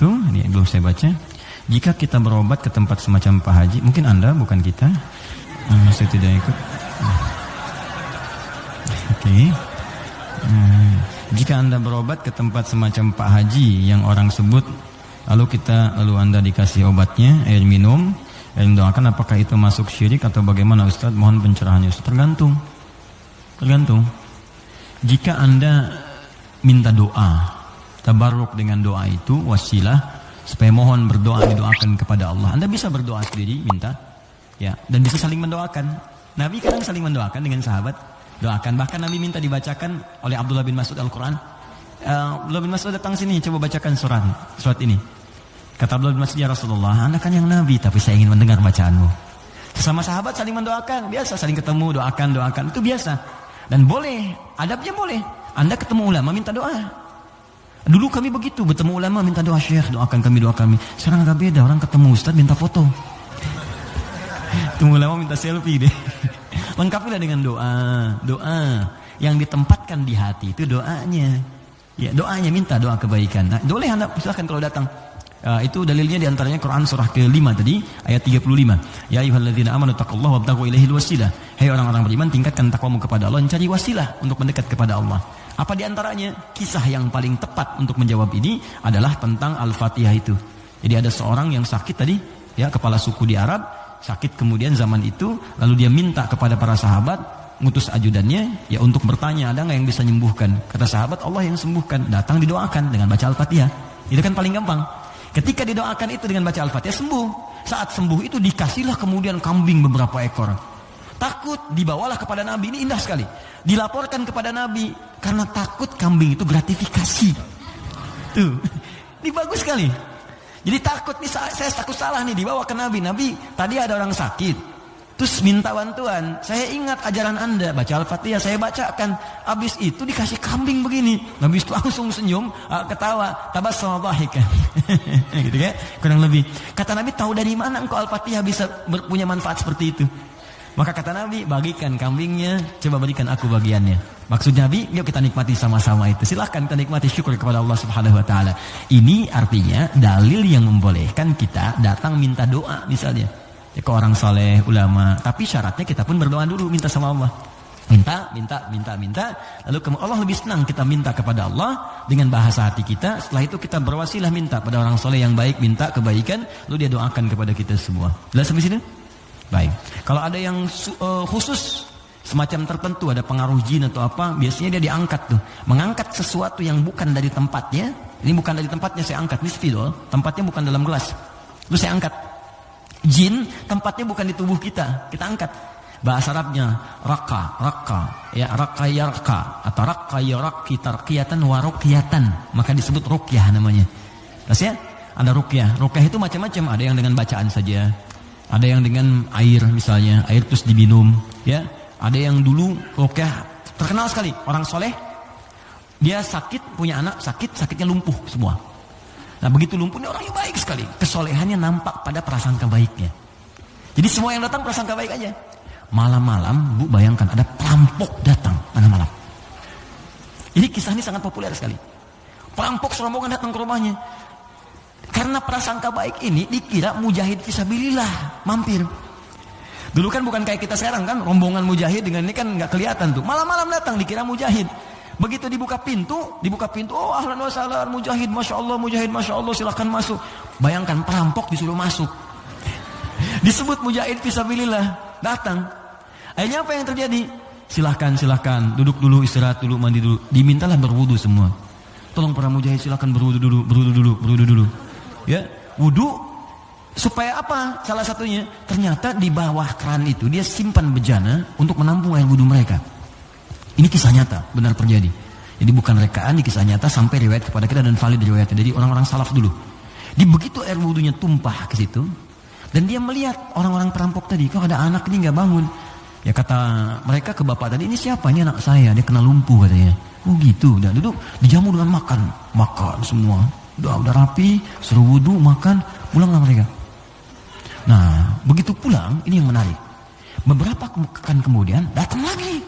wabarakatuh. Ini belum saya baca. Jika kita berobat ke tempat semacam Pak Haji, mungkin Anda bukan kita. Saya tidak ikut. Oke. Jika Anda berobat ke tempat semacam Pak Haji yang orang sebut, lalu Anda dikasih obatnya, air minum, yang doakan, apakah itu masuk syirik atau bagaimana Ustaz? Mohon pencerahannya Ustaz. Tergantung. Jika Anda minta doa, tabarruk dengan doa itu wasilah supaya mohon berdoa, didoakan kepada Allah. Anda bisa berdoa sendiri, minta, ya, dan bisa saling mendoakan. Nabi kadang saling mendoakan dengan sahabat, doakan. Bahkan Nabi minta dibacakan oleh Abdullah bin Mas'ud Al-Quran. Abdullah bin Mas'ud datang sini, coba bacakan surat ini. Kata Abdullah bin Mas'ud, ya Rasulullah, Anda kan yang Nabi, tapi saya ingin mendengar bacaanmu. Sesama sahabat saling mendoakan, biasa, saling ketemu, doakan, itu biasa. Dan boleh, adabnya boleh. Anda ketemu ulama, minta doa. Dulu kami begitu, bertemu ulama minta doa, Syekh doakan kami. Sekarang agak beda, orang ketemu Ustaz minta foto. Ketemu ulama minta selfie deh. Lengkapilah dengan doa yang ditempatkan di hati, itu doanya. Ya, doanya, minta doa kebaikan. Nah, boleh Anda silakan kalau datang. Itu dalilnya diantaranya Quran surah ke-5 tadi ayat 35. Ya ayyuhalladzina amanu taqullaha wabtaghu ilaihil wasilah. Hai orang-orang beriman, tingkatkan takwamu kepada Allah, cari wasilah untuk mendekat kepada Allah. Apa diantaranya? Kisah yang paling tepat untuk menjawab ini adalah tentang Al-Fatihah itu. Jadi ada seorang yang sakit tadi, ya, kepala suku di Arab, sakit kemudian zaman itu, lalu dia minta kepada para sahabat, ngutus ajudannya, ya, untuk bertanya, ada nggak yang bisa menyembuhkan? Kata sahabat, Allah yang sembuhkan. Datang didoakan dengan baca Al-Fatihah. Itu kan paling gampang. Ketika didoakan itu dengan baca Al-Fatihah, sembuh. Saat sembuh itu dikasihlah kemudian kambing beberapa ekor. Takut, dibawalah kepada Nabi. Ini indah sekali. Dilaporkan kepada Nabi karena takut kambing itu gratifikasi. Tuh, ini bagus sekali. Jadi takut nih, saya takut salah nih, dibawa ke Nabi. Nabi, tadi ada orang sakit, terus minta bantuan. Saya ingat ajaran Anda, baca Al-Fatihah, saya bacakan. Habis itu dikasih kambing begini. Nabi langsung senyum, ketawa, tabassama dhahikan. Gitu kan? Kurang lebih. Kata Nabi, tahu dari mana engkau Al-Fatihah bisa punya manfaat seperti itu? Maka kata Nabi, bagikan kambingnya, coba berikan aku bagiannya. Maksud Nabi, yuk kita nikmati sama-sama itu. Silahkan kita nikmati, syukur kepada Allah Subhanahu Wa Taala. Ini artinya dalil yang membolehkan kita datang minta doa misalnya. Ya, ke orang soleh, ulama. Tapi syaratnya kita pun berdoa dulu, minta sama Allah. Minta. Lalu Allah lebih senang kita minta kepada Allah dengan bahasa hati kita. Setelah itu kita berwasilah minta pada orang soleh yang baik, minta kebaikan, lalu dia doakan kepada kita semua. Jelas sampai sini? Baik. Kalau ada yang khusus semacam tertentu, ada pengaruh jin atau apa, biasanya dia diangkat tuh. Mengangkat sesuatu yang bukan dari tempatnya. Ini bukan dari tempatnya, saya angkat. Ini spidol, tempatnya bukan dalam gelas. Lalu saya angkat. Jin tempatnya bukan di tubuh kita angkat. Bahasa Arabnya raka, ya, raka atau raka yaraki tarqiyatan wa ruqyatan, maka disebut ruqyah namanya. Terus ya, ada ruqyah. Ruqyah itu macam-macam, ada yang dengan bacaan saja, ada yang dengan air misalnya, air terus diminum, ya. Ada yang dulu ruqyah terkenal sekali, orang soleh, dia sakit, punya anak sakitnya lumpuh semua. Nah, begitu lumpuhnya orang yang baik sekali. Kesolehannya nampak pada prasangka baiknya. Jadi semua yang datang prasangka baik aja. Malam-malam, Bu, bayangkan ada perampok datang malam-malam. Ini kisah ini sangat populer sekali. Perampok serombongan datang ke rumahnya. Karena prasangka baik ini dikira mujahid fisabilillah, mampir. Dulu kan bukan kayak kita sekarang kan, rombongan mujahid dengan ini kan nggak kelihatan tuh. Malam-malam datang dikira mujahid. Begitu dibuka pintu, oh ahlan wa sahlan mujahid, masya Allah, silahkan masuk. Bayangkan perampok disuruh masuk. Disebut mujahid fisabilillah, datang. Akhirnya apa yang terjadi? Silahkan, duduk dulu, istirahat dulu, mandi dulu. Dimintalah berwudu semua. Tolong para mujahid silahkan berwudu dulu. Ya, wudu supaya apa? Salah satunya, ternyata di bawah keran itu dia simpan bejana untuk menampung air wudu mereka. Ini kisah nyata, benar terjadi. Jadi bukan rekaan, di kisah nyata sampai riwayat kepada kita dan valid riwayatnya. Jadi orang-orang salaf dulu. Di begitu air wudunya tumpah ke situ, dan dia melihat orang-orang perampok tadi, kok ada anak ini nggak bangun. Ya kata mereka ke bapak tadi, ini siapa? Ini anak saya, dia kena lumpuh katanya. Oh gitu, udah duduk, dijamu dengan makan semua. Udah rapi, suruh wudu, makan, pulanglah mereka. Nah, begitu pulang, ini yang menarik. Beberapa pekan kemudian datang lagi.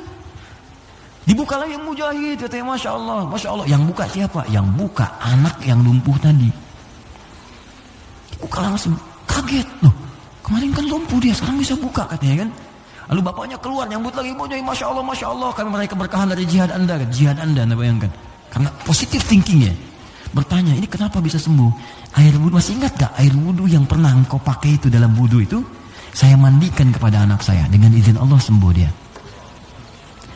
Dibuka lagi yang mujahid, katanya masya Allah. Yang buka siapa? Yang buka anak yang lumpuh tadi. buka langsung. Kaget loh. Kemarin kan lumpuh dia, sekarang bisa buka katanya kan. Lalu bapaknya keluar nyambut lagi, Masya Allah, kami meraih keberkahan dari jihad Anda. Jihad Anda bayangkan. Karena positive thinking ya. Bertanya, ini kenapa bisa sembuh? Air wudhu, masih ingat gak air wudhu yang pernah engkau pakai itu dalam wudhu itu? Saya mandikan kepada anak saya, dengan izin Allah sembuh dia.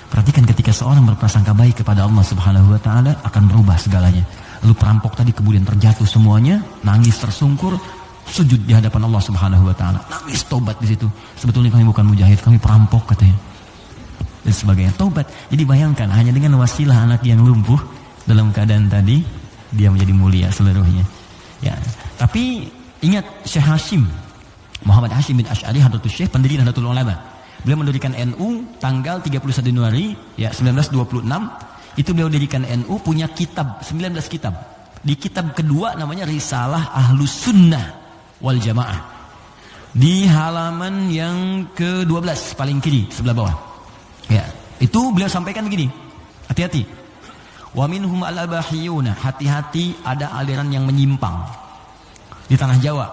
Perhatikan ketika seorang berprasangka baik kepada Allah Subhanahu wa Ta'ala, akan berubah segalanya. Lalu perampok tadi kemudian terjatuh semuanya, nangis tersungkur, sujud di hadapan Allah Subhanahu wa Ta'ala, nangis tobat di situ. Sebetulnya kami bukan mujahid, kami perampok katanya. Dan sebagainya, tobat. Jadi bayangkan hanya dengan wasilah anak yang lumpuh dalam keadaan tadi, dia menjadi mulia seluruhnya. Ya, tapi ingat Syekh Hashim Muhammad Hashim bin Asy'ari Hadratus Syekh, pendiri Nahdlatul Ulama. Beliau mendirikan NU tanggal 31 Januari ya 1926. Itu beliau dirikan NU, punya kitab 19 kitab. Di kitab kedua namanya Risalah Ahlus Sunnah wal Jamaah. Di halaman yang ke-12 paling kiri sebelah bawah. Ya, itu beliau sampaikan begini. Hati-hati. Wa minhum al-abahiyuna, hati-hati ada aliran yang menyimpang di tanah Jawa.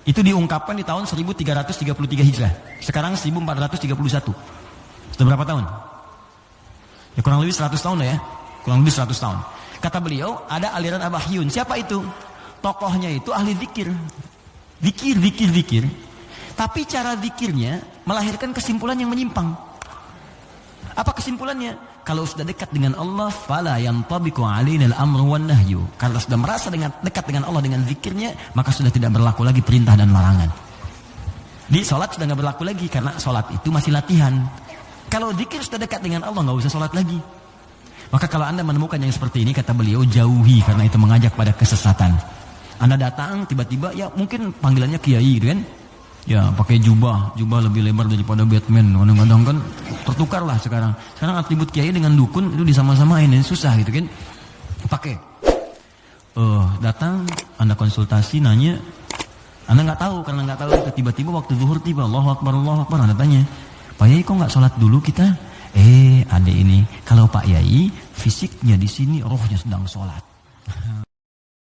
Itu diungkapkan di tahun 1333 Hijrah. Sekarang 1431. Sudah berapa tahun? Ya kurang lebih 100 tahun lah ya. Kurang lebih 100 tahun. Kata beliau, ada aliran abahiyun. Siapa itu? Tokohnya itu ahli zikir. Zikir. Tapi cara zikirnya melahirkan kesimpulan yang menyimpang. Apa kesimpulannya? Kalau sudah dekat dengan Allah, fala yantabiqu alaina al-amru wan nahyu. Kalau sudah merasa dekat dengan Allah dengan zikirnya, maka sudah tidak berlaku lagi perintah dan larangan. Di salat sudah enggak berlaku lagi karena salat itu masih latihan. Kalau zikir sudah dekat dengan Allah, enggak usah salat lagi. Maka kalau Anda menemukan yang seperti ini, kata beliau, jauhi, karena itu mengajak pada kesesatan. Anda datang tiba-tiba, ya mungkin panggilannya kiai gitu kan. Ya pakai jubah lebih lebar daripada Batman. Kadang-kadang kan tertukar lah sekarang. Sekarang atribut kiai dengan dukun itu disama-samain, ini susah gitu kan. Pakai. Datang, Anda konsultasi, nanya, Anda nggak tahu, karena nggak tahu, tiba-tiba waktu zuhur tiba, Allahu Akbar, Anda tanya, Pak Yai kok nggak sholat dulu kita? Adek ini, kalau Pak Yai fisiknya di sini, rohnya sedang sholat.